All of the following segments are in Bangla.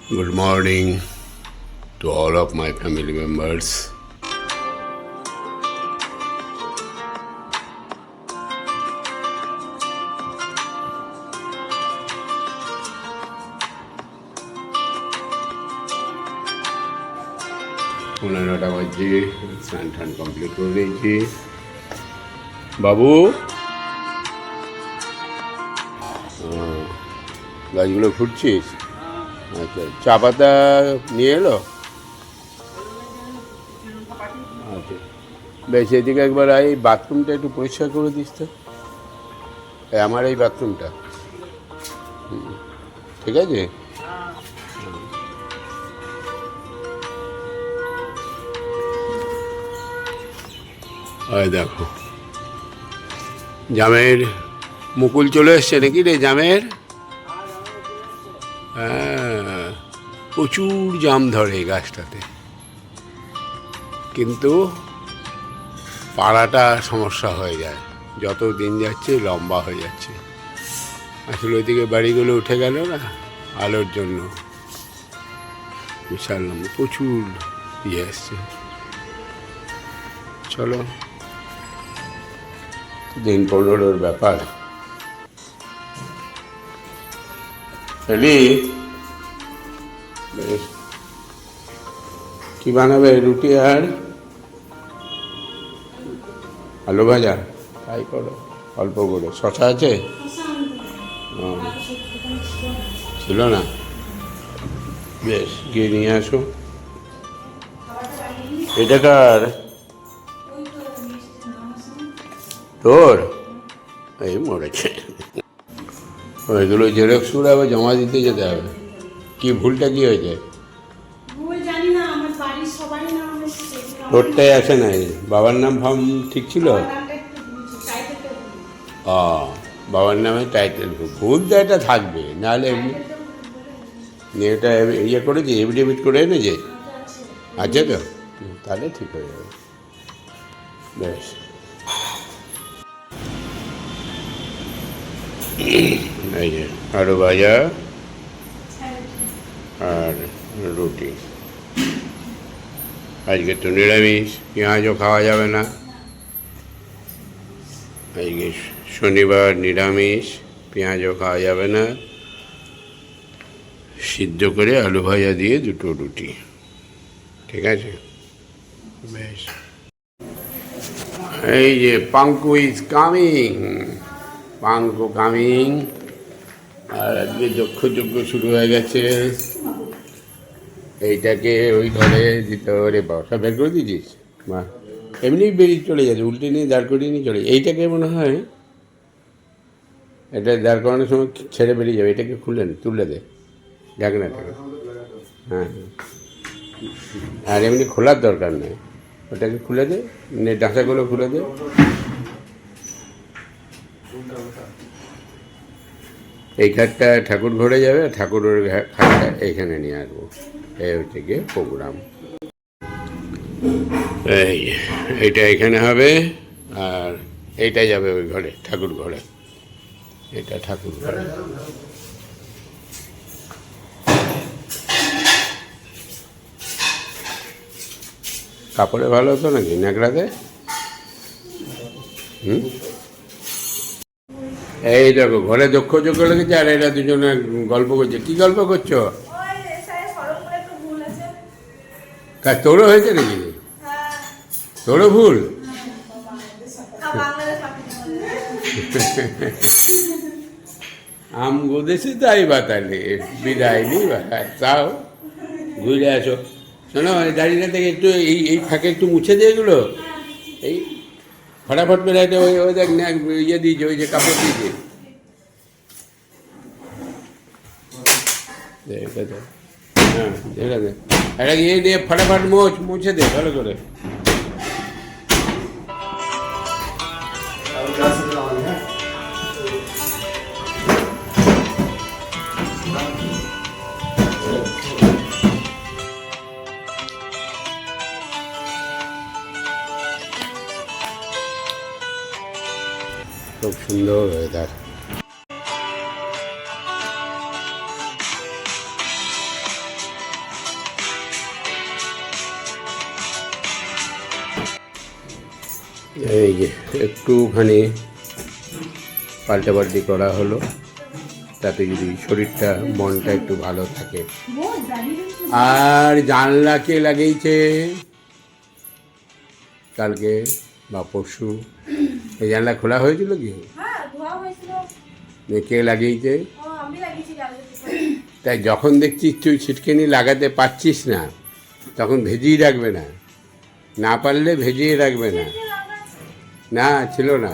Good morning to all of my family members. পনেরোটা বাজে, স্নান টান কমপ্লিট করে দিয়েছি। বাবু, গাছগুলো ফুটছিস? আচ্ছা, চা পাতা নিয়ে এলো? আচ্ছা, বেশ, এদিকে একবার এই বাথরুমটা একটু পরিষ্কার করে দিস তো। আমার এই বাথরুমটা, ঠিক আছে? দেখো, জামের মুকুল চলে এসছে নাকি রে জামের? হ্যাঁ, প্রচুর জাম ধরে এই গাছটাতে, কিন্তু পাড়াটা সমস্যা হয়ে যায়, যত দিন যাচ্ছে লম্বা হয়ে যাচ্ছে। আসলে ওইদিকে বাড়িগুলো উঠে গেল না আলোর জন্য, বিশাল লম্বা, প্রচুর ইয়ে আসছে। চলো, দিন 15-র ব্যাপার। কি বানাবে? রুটি আর আলু ভাজা? তাই করো, অল্প করে। শশা আছে? ছিল না? বেশ, গিয়ে নিয়ে আসো। এটা কার? তোর? এই মরেছে। ওইগুলো জেরক্স করে আবার জমা দিতে যেতে হবে। কি ভুলটা কি হয়েছে? তোরটাই আসে নাই, বাবার নাম ফার্ম ঠিক ছিল? বাবার নামে টাইটেল ভুল তো এটা থাকবে, নাহলে এমনি এটা ইয়ে করেছে, এফিডেভিট করে এনেছে, আছে তো? তাহলে ঠিক হয়ে যাবে। বেশ, এই যে আলু ভাজা আর রুটি। আজকে তো নিরামিষ, পেঁয়াজও খাওয়া যাবে না। আজকে শনিবার, নিরামিষ, পেঁয়াজও খাওয়া যাবে না। সিদ্ধ করে আলু ভাজা দিয়ে দুটো রুটি, ঠিক আছে? বেশ, এই যে পাঙ্কু ইজ কামিং, পাঙ্কু কামিং। আর আজকে যজ্ঞ শুরু হয়ে গেছে। এইটাকে ওই ঘরে দিতে হবে। বাসা বের করে দিয়েছিস? বা এমনি বেরিয়ে চলে যাচ্ছে, উল্টে নিয়ে দাঁড় করিয়ে নিয়ে চলে। এইটাকে মনে হয় এটা দাঁড় করানোর সময় ছেড়ে বেরিয়ে যাবে। এটাকে খুলে তুলে দে ঢাকনাটাকে। হ্যাঁ, আর এমনি খোলার দরকার নেই, ওটাকে খুলে দে, ডাঁচাগুলো খুলে দে। এই খাটটা ঠাকুর ঘরে যাবে, ঠাকুরের খাটটা এইখানে নিয়ে আসবো। এই হচ্ছে গিয়ে প্রোগ্রাম। এইটা এখানে হবে, আর এইটা যাবে ওই ঘরে, ঠাকুর ঘরে। এটা ঠাকুর ঘরে। কাপড়ে ভালো হতো নাকি ন্যাকড়াতে? এই দেখো, ঘরে দক্ষ লেগেছে, আর এরা দুজনে গল্প করছে। কি গল্প করছো? তোরও হয়েছে নাকি? তোরও ভুল? আম গোদেশে তাই বাতালে বিদায় নি, তাও ঘুরে আসো। শোনো, দাঁড়িয়ে থেকে একটু এই ফাঁকে একটু মুছে দিয়ে এগুলো, এই ফটাফট করে একটা ওই দেখ ইয়ে দিয়েছে, ওই যে কাপড় দিয়েছে, হ্যাঁ ঠিক আছে। একটা ইয়ে দিয়ে ফটাফট মুছে দে ভালো করে। খুব সুন্দর ওয়েদার। এই যে একটুখানি পাল্টাপাল্টি করা হলো, তাতে যদি শরীরটা মনটা একটু ভালো থাকে। আর জানলা কে লাগিয়েছে কালকে বা পরশু? এই জানলা খোলা হয়েছিল কি? কে লাগিয়েছে? তাই যখন দেখছিস তুই ছিটকিনি লাগাতে পারছিস না, তখন ভেজিয়ে রাখবে না, না পারলে ভেজিয়ে রাখবে না। না ছিল না,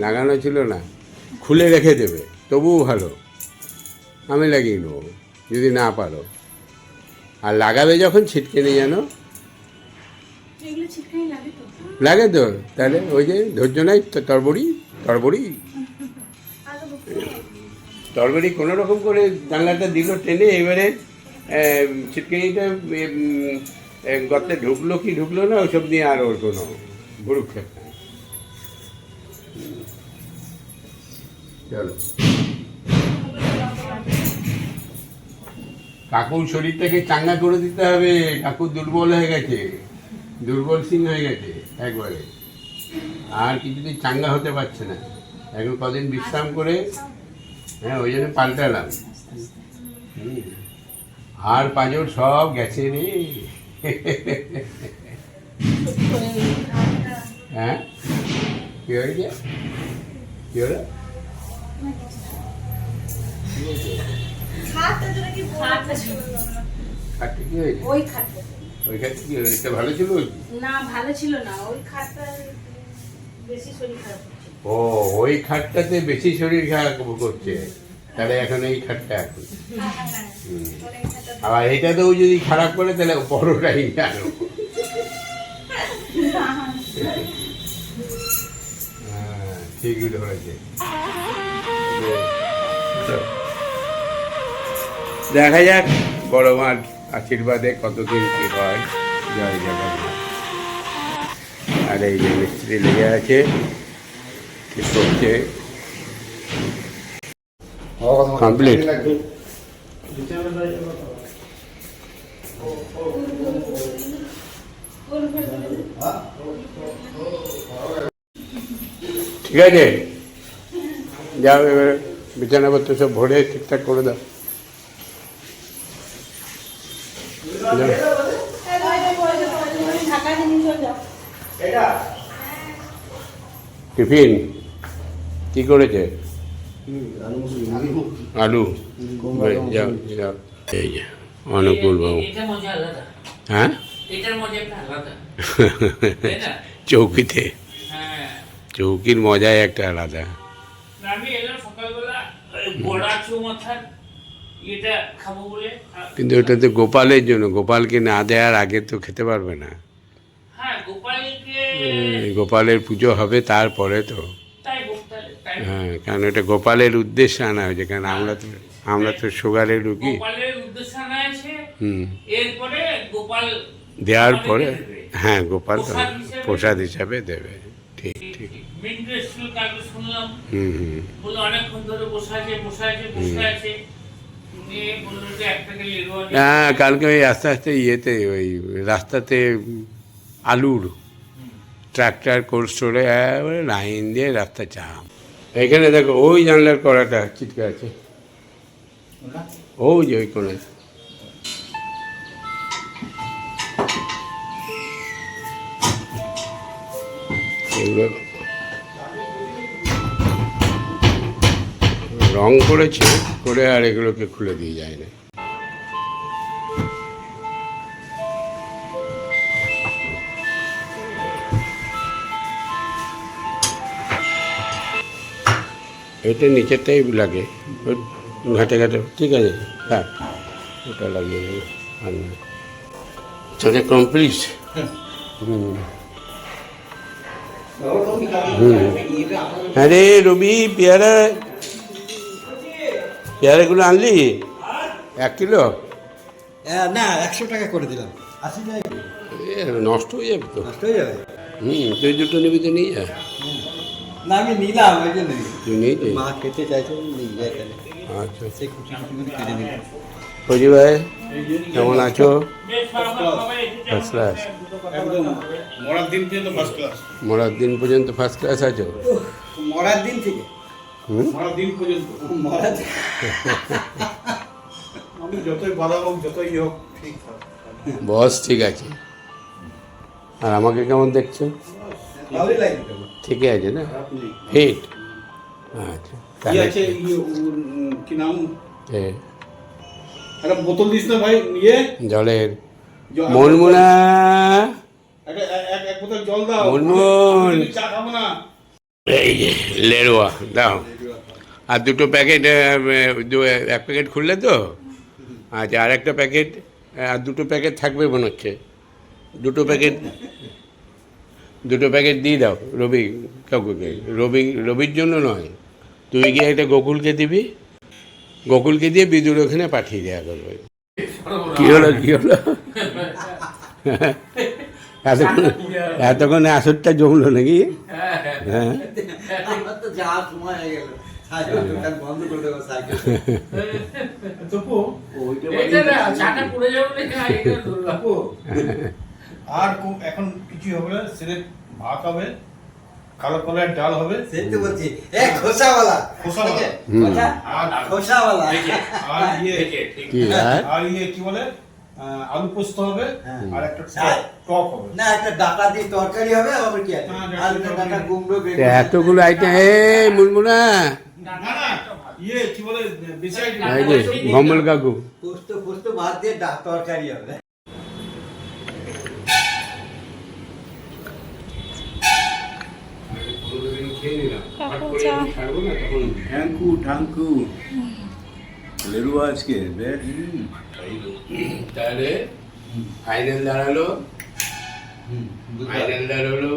লাগানো ছিল না, খুলে রেখে দেবে, তবুও ভালো। আমি লাগিয়ে নেবো যদি না পারো। আর লাগাবে যখন ছিটকিনি যেন লাগে তো, তাহলে ওই যে ধৈর্য নাই তরবড়ি তরবড়ি তরবড়ি কোনো রকম করে জানলাটা দিল টেনে, এবারে ছিটকিনিটা গর্তে ঢুকলো কি ঢুকলো না ওসব নিয়ে আর ওর কোনো ভুরুক্ষেপ নাই। চলো, কাকুর শরীরটাকে চাঙ্গা করে দিতে হবে। কাকু দুর্বল হয়ে গেছে, দুর্বল সিং হয়ে গেছে একবারে, আর কিছুদিন চাঙ্গা হতে পারছে না। এখন কদিন বিশ্রাম করে, হ্যাঁ ওই জন্য পাল্টালাম। আর পাঁজর সব গেছে রে। হ্যাঁ কি হয়েছে? কি হলো? ভালো ছিল না? ভালো ছিল না, ওই খাটটা বেশি শরীর খারাপ করছে। ও ওই খাটটাতে বেশি শরীর খারাপ করছে, তাহলে এখন এই খাটটা এখন। আবার এইটাতেও যদি খারাপ করে তাহলে বড়টাই আনো। ঠিক হয়েছে। দেখা যাক বড় মার আশীর্বাদে কতদিন কি হয়। জয় জগন্নাথ। আর এই যে মিস্ত্রি লেগে আছে, ঠিক করছে, কমপ্লিট। ঠিক আছে, যাও এবার বিছানাপত্র সব ভরে ঠিকঠাক করে দাও। টিফিন কি করেছে? আলু। যাও যাও। এই যে অনুকূল বাবু। হ্যাঁ চৌকিতে, চৌকির মজাই একটা আলাদা। কিন্তু ওটা তো গোপালের জন্য, গোপালকে না দেওয়ার আগে তো খেতে পারবে না। গোপালের পুজো হবে তারপরে তো। হ্যাঁ, কারণ এটা গোপালের উদ্দেশ্যে আনা হয়েছে, কারণ আমরা তো সুগারের রুগী। দেওয়ার পরে হ্যাঁ গোপাল প্রসাদ হিসাবে দেবে। ঠিক ঠিক। হ্যাঁ কালকে ওই আস্তে আস্তে ইয়েতে ওই রাস্তাতে আলুর ট্রাক্টর কোল্ড স্টোরে লাইন দিয়ে রাস্তা চাপ। এখানে দেখো ওই জানলার কড়াটা চিটকে আছে, ওই যে ওই কোণে। এগুলো রং করেছে, করে আর এগুলোকে খুলে দিয়ে যায় না। এটা নিচেরটাই লাগে, ঘাটে ঘাটে। ঠিক আছে, হ্যাঁ ওটা লাগিয়ে দেবো। আর না চলে কমপ্লিট। হ্যাঁ রে রবি, পেয়ারাগুলো আনলি 1 কিলো? না 100 টাকা করে দিলাম। নষ্ট হয়ে যাবে তো। নষ্ট হয়ে যাবে? তুই দুটো নিবি তো নিয়ে যা। না আমি নিলাম, ওই জন্য তুই নিয়ে যাই। মা খেতে চাইছে, নিয়ে যায়। আচ্ছা, সেই কুচি কুচি কেটে নিলাম। ফৌজি ভাই কেমন আছো? First class. একদম মরার দিন পর্যন্ত ফার্স্ট ক্লাস। মরার দিন পর্যন্ত ফার্স্ট ক্লাস আছো? মরার দিন থেকে হুম? মরার দিন পর্যন্ত মরার দিন আমি যতই বাধা হোক যতই হোক ঠিক থাক। বস ঠিক আছে। আর আমাকে কেমন দেখছো? ভালোই লাগে তো। ঠিকই আছে না? খারাপ নেই। ফিট? আচ্ছা কি তাহলে আছে কি নাম? এ, একটা বোতল দিস না ভাই নিয়ে। জলের জল- মুনমুনা এক বোতল জল দাও। মুনমুন। আমি চা খাবো না। এই যে লেরুয়া দাও। আর দুটো প্যাকেট এক প্যাকেট খুললে তো? আচ্ছা আর একটা প্যাকেট, আর দুটো প্যাকেট থাকবে মনে হচ্ছে। দুটো প্যাকেট দিয়ে দাও রবি কাকুকে। রবির জন্য নয়, তুই গিয়ে একটা গোকুলকে দিবি, গোকুলকে দিয়ে বিদুর ওখানে পাঠিয়ে দেওয়া করবে। কি হলো এতক্ষণে আসরটা জমলো নাকি? হ্যাঁ আমার তো যাওয়ার সময় হয়ে গেল। সাইকেল দোকান বন্ধ করে দেবো সাইকেল। আপু, আর এখন কিছু হবে না। সেরে ভাত হবে, কালো কলার ডাল হবে, সেই তো বলছি খোসাওয়ালা খোসাওয়ালা। আর খোসাওয়ালা কি আর আর কি বলে আলু পোস্ত হবে, হ্যাঁ। আর একটা শাক। টক হবে। না একটা ডাটা দিয়ে তরকারি হবে আবার কি আছে হ্যাঁ, ডাটা আলু দিয়ে ডাটা তরকারি। কুমড়ো বেগুন এতগুলো আইটেম? এ মুনমুনা, না না কি বলে বেশি এই যে ভম্বল কাকু। পোস্ত পোস্ত ভাত দিয়ে তরকারি হবে ঠাঙ্কু লেরুয়া আজকে বেশ তাহলে ফাইনাল দাঁড়ালো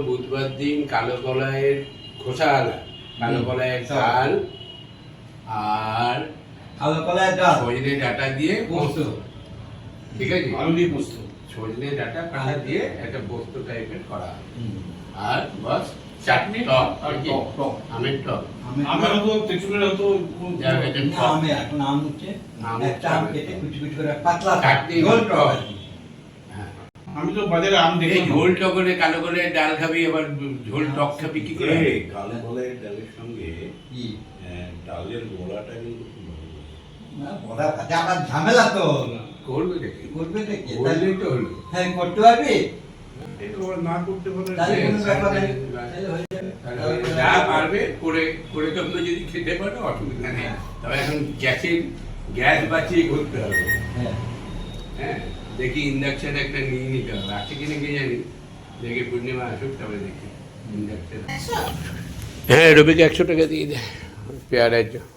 বুধবার দিন কালো কলাইয়ের খোসা আলা, কালো কলাইয়ের ডাল আর আলু কলার ডাল সজনে ডাটা দিয়ে পোস্ত। ঠিক আছে, আলু দিয়ে পোস্ত। সজনে ডাটা কাটা দিয়ে একটা পোস্ত টাইপের করা হবে। আর বাস চাটনি, টক আর কি টক। আমের টক। আমার তো তেঁতুলের হতো যা এটা না, টক। আমি এখন আম হচ্ছে আম একটা আম হচ্ছে, কেটে কুচি কুচি করে পাতলা চাটনি গোল টক। টক আর কি। হ্যাঁ। আমি তো বাজারে আম দেখি এই ঝোল টকরে কালো করে ডাল খাবি, আবার ঝোল টক খাবি কি করে? কালো কলাইয়ের ডালের সঙ্গে কি ডালের বড়াটা কিন্তু খুব ভালো লাগে। না বড়া কাজে আবার ঝামেলা তো করবে দেখি, করবে তো কি করলেই তো হলো। হ্যাঁ করতে পারবি এটা ওরা না করতে পারে তাহলে কোনো ব্যাপার নেই হ্যাঁ, তাহলে হয়ে যাবে তাহলে যা পারবে করে করে তোমরা যদি খেতে পারো অসুবিধা নেই। তবে এখন গ্যাস বাঁচিয়ে করতে হবে। হ্যাঁ হ্যাঁ, দেখি ইন্ডাকশন একটা নিয়ে নিতে হবে। আছে কিনা কে জানি, দেখি পূর্ণিমা আসুক তবে দেখি ইন্ডাকশন। হ্যাঁ রবিকে 100 টাকা দিয়ে দে পেয়ারার জন্য।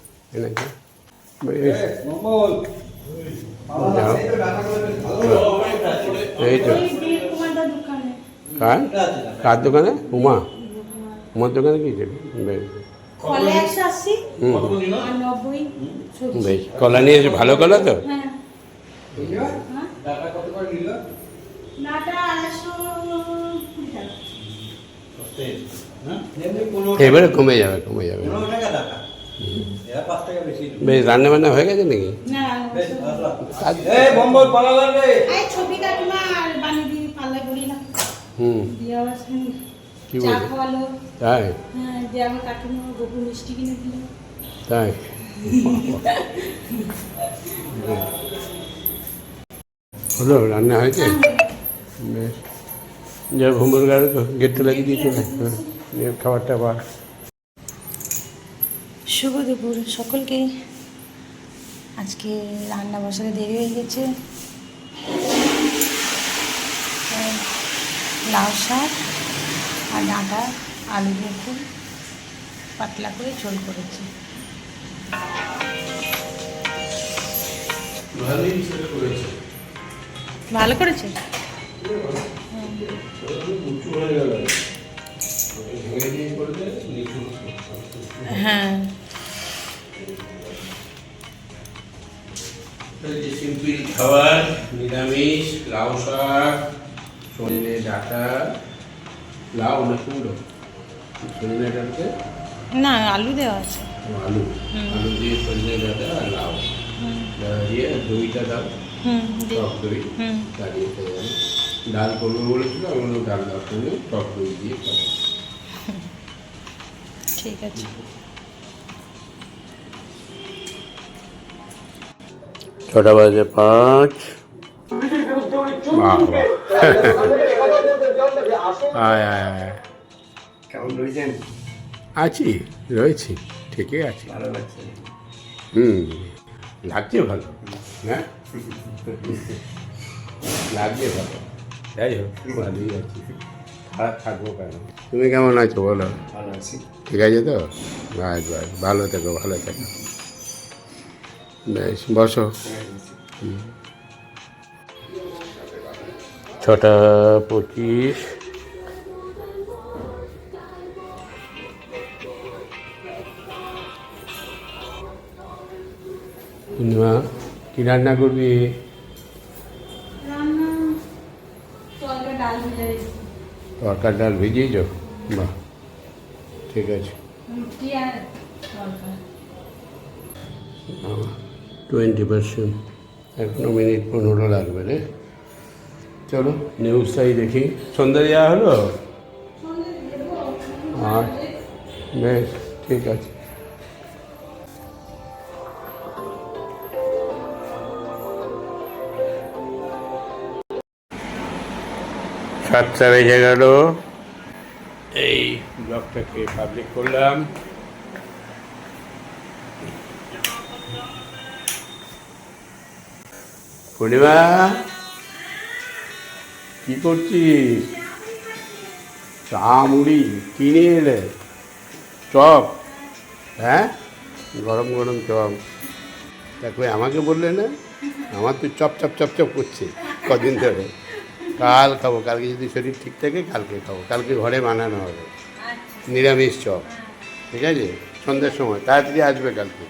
মঙ্গল যাও। এই তো ডাটা করে বেশ ভালো এই তো কার কার দোকানে? উমার দোকানে কি ছিল? কলা 180 হুম কত দিন আর 90 সবজি। বেশ, কলা নিয়ে এসে ভালো কলা তো? হ্যাঁ হ্যাঁ ডাটা কত করে নিল নাটা 220 টাকা। হ্যাঁ এমনি 15 এবারে কমে যাবে 15 টাকা ডাটা এরা 5 টাকা বেশি নিল। বেশ, রান্না বান্না হয়ে গেছে নাকি? না বেশ ভালো কাজ- এই বম্বল পালা লাগবে এই ছবি কাকিমা আর বানিয়ে দিই পাল্লা করি না হুম দিয়ে আবার কি চা বলছে? খাওয়ালো। তাই হ্যাঁ দিয়ে আমার কাকিমা গোপু মিষ্টি কিনে দিল। তাই হলো, রান্না হয়েছে? বেশ, যা ভুমুর গাড়ি গেটটা লাগিয়ে দিয়ে চলে খাবারটা পার। শুভ দুপুর সকলকে। আজকে রান্না বসাতে দেরি হয়ে গেছে। লাউ শাক আর ডাঁটা আলু বেগুন পাতলা করে ঝোল করেছি। ভালো করেছে। হ্যাঁ সিম্পল খাবার, নিরামিষ, লাউ শাক, সজনে ডাঁটা, লাউ না কুমড়ো, সজনে ডাঁটাতে না আলু দেওয়া আছে। আলু দিয়ে সজনে ডাঁটা আর লাউ দিয়ে দইটা দাও, হুম টক দই হুম দাঁড়িয়ে খেয়ে যাবে। ডাল করবো বলেছিল, ওগুলো ডাল দরকার নেই, টক দই দিয়ে খাবো। ঠিক আছে। ছটা বাজে 5। আয় আয় আয়, কেমন রয়েছেন? আছি, রয়েছি, ঠিকই আছি। ভালো লাগছে। লাগছে ভালো, হ্যাঁ লাগছে ভালো, যাই হোক ভালোই আছি, খারাপ থাকবো কেন? তুমি কেমন আছো বলো? ভালো আছি। ঠিক আছে তো? বাস বাস, ভালো থেকো, ভালো থেকো। বেশ, বসো। 6:25। পূর্ণিমা, কি রান্না করবি? তরকার ডাল ভিজিয়েছ? বাহ, ঠিক আছে। 20%, এখনো মিনিট 15 লাগবে রে। চলো নিউজটাই দেখি। সন্ধ্যা দেওয়া হলো? আর বেশ, ঠিক আছে। সাতটা বেজে গেল, এই ব্লগটাকে পাবলিক করলাম। পূর্ণিমা, কি করছিস? চা মুড়ি কিনে এলে? চপ? হ্যাঁ, গরম গরম চপ। দেখো আমাকে বললে না, আমার তো চপ চপ চপ চপ করছে কদিন ধরে। কাল খাবো, কালকে যদি শরীর ঠিক থাকে কালকে খাবো, কালকে ঘরে বানানো হবে নিরামিষ চপ, ঠিক আছে? সন্ধ্যার সময় তাড়াতাড়ি আসবে কালকে।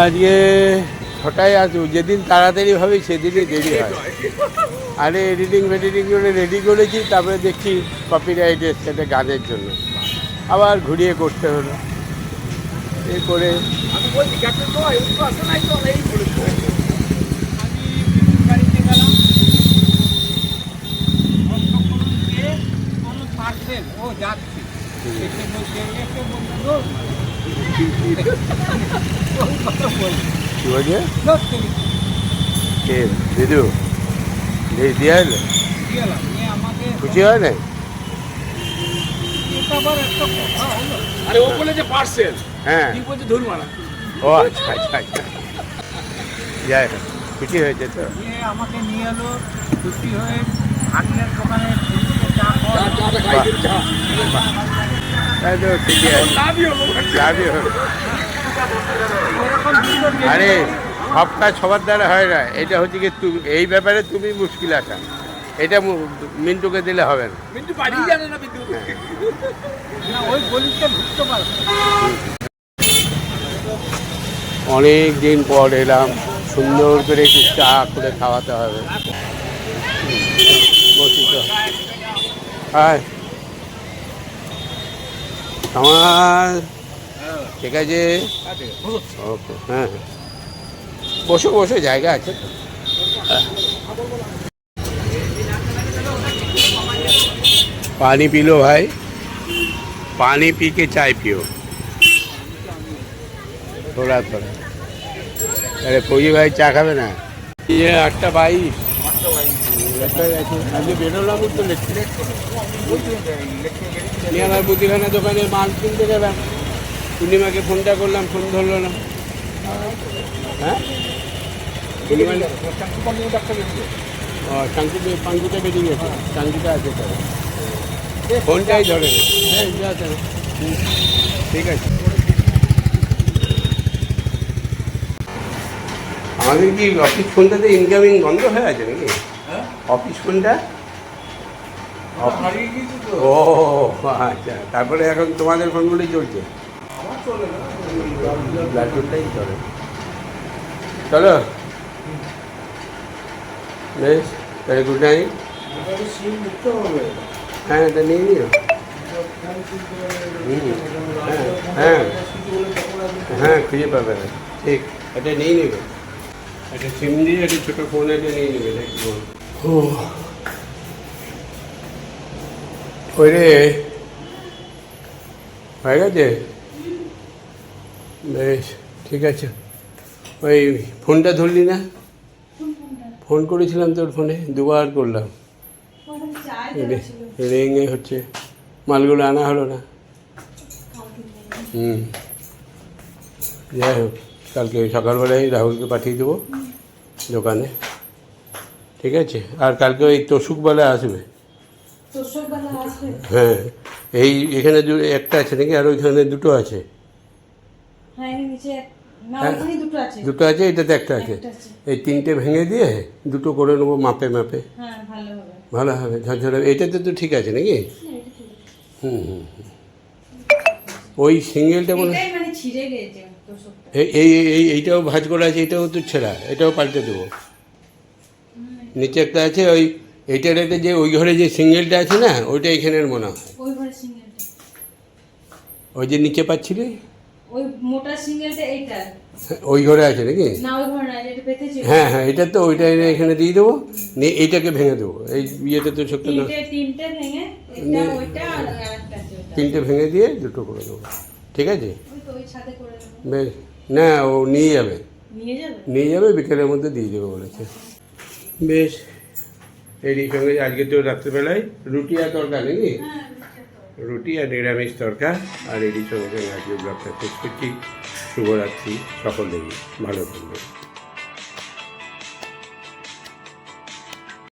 আজকে 6টায় আসবো, যেদিন তাড়াতাড়ি হবে সেদিনই দেরি হয়। আরে এডিটিং ফেডিটিং করে রেডি করেছি, তারপরে দেখছি কপিরাইট এসছে একটা গানের জন্য, আবার ঘুরিয়ে করতে হলো। এই করে কি বলছে? কে দিদু? দিয়ে এলে? খুশি হয় না? আরে ও বলে যে পার্সেল, হ্যাঁ, কি বলছে ধরুন মারা। ও আচ্ছা আচ্ছা আচ্ছা, যাই হোক, খুশি হয়েছে তো? আমাকে নিয়ে এলো, খুশি হয়ে ভাগ্নের দোকানে তাই তো, ঠিকই আছে, লাভই হবে। আরে সব কাজ সবার দ্বারা হয় না, এটা হচ্ছে কি তুমি এই ব্যাপারে তুমি মুশকিল আসা, এটা মিন্টুকে দিলে হবে না। মিন্টু বাড়ি জানে না, মিন্টু ওই গলিতে ঢুকতে পারে। অনেক দিন পর এলাম, সুন্দর করে একটু চা করে খাওয়াতে হবে। বসি তো, হ্যাঁ আমার ঠিক আছে, ওকে, হ্যাঁ হ্যাঁ, বসো বসো, জায়গা আছে তো। पानी पी लो भाई, पानी पी के चाय पियो थोड़ा थोड़ा। अरे फौजी भाई चा खाবে না? ये 8:22 আজকে বেরোলাম তো লেট নিয়ে আমার মুদিখানা দোকানে মাল কিনতে গেলাম, পূর্ণিমাকে ফোনটা করলাম, ফোন ধরলো না। হ্যাঁ, পূর্ণিমা ও পাঙ্কুতে বেরিয়ে গেছে, টাঙ্কিটা আছে তো, ফোনটাই ধরে না। হ্যাঁ, ঠিক আছে। আমাদের কি অফিস ফোনটাতে ইনকামিং বন্ধ হয়ে আছে নাকি? অফিস ফোনটা ও আচ্ছা, তারপরে এখন তোমাদের ফোনগুলোই চলছে? লাটুরটাই চলে। চলো বেশ। তাহলে গুড নাইট। হ্যাঁ এটা নিয়ে নিও। হ্যাঁ হ্যাঁ খুঁজে পাবে না, ঠিক এটা নিয়ে নেবে। একটা সিম দিয়ে একটা ছোটো ফোন এটা নিয়ে নেবে নাকি ফোন। ও ওই রে হয়ে গেছে, বেশ ঠিক আছে। ওই ফোনটা ধরলি না? ফোন করেছিলাম তোর ফোনে, দুবার করলাম, রিংয়ে হচ্ছে, মালগুলো আনা হলো না। যাই হোক, কালকে সকালবেলায় রাহুলকে পাঠিয়ে দেবো দোকানে, ঠিক আছে? আর কালকে ওই তোষুকবেলা আসবে। হ্যাঁ এই এখানে একটা আছে নাকি, আর ওইখানে দুটো আছে? দুটো আছে, এটাতে একটা আছে। এই তিনটে ভেঙে দিয়ে দুটো করে নেবো মাপে মাপে, ভালো হবে, ঝরঝরে। এটাতে তো ঠিক আছে নাকি? হুম হুম হুম। ওই সিঙ্গেলটা বলে এইটাও ভাঁজ করা আছে, এটাও তো ছেঁড়া, এটাও পাল্টে দেবো। নিচে একটা আছে, ওই এইটার একটা যে ওই ঘরে যে সিঙ্গেলটা আছে না, ওইটা এখানের মনে হয়, ওই যে নিচে পাচ্ছিলি ওই মোটা সিঙ্গেলটা এইটা ওই ঘরে আছে নাকি? না, ওই ঘরে না, এটা পেতেছি। হ্যাঁ হ্যাঁ এটা তো ওইটা এনে এখানে দিয়ে দেবো, নিয়ে এইটাকে ভেঙে দেবো। এই ইয়েটা তো ছোট্ট না, তিনটে ভেঙে এটা ওইটা আর আরেকটা আছে ওটা। তিনটে ভেঙে দিয়ে দুটো করে দেবো, ঠিক আছে? ওই তো ওই ছাদে করে দেবো। বেশ, না ও নিয়ে যাবে, নিয়ে যাবে? বিকেলের মধ্যে দিয়ে দেবে বলেছে। বেশ, এরই সঙ্গে আজকে তো রাত্রেবেলায় রুটি আর তরকা নাকি? হ্যাঁ, রুটি আর নিরামিষ তরকা। আর এরই সঙ্গে আজকে ব্লগটা শেষ করছি। শুভরাত্রি সকলেই, ভালো থাকবে।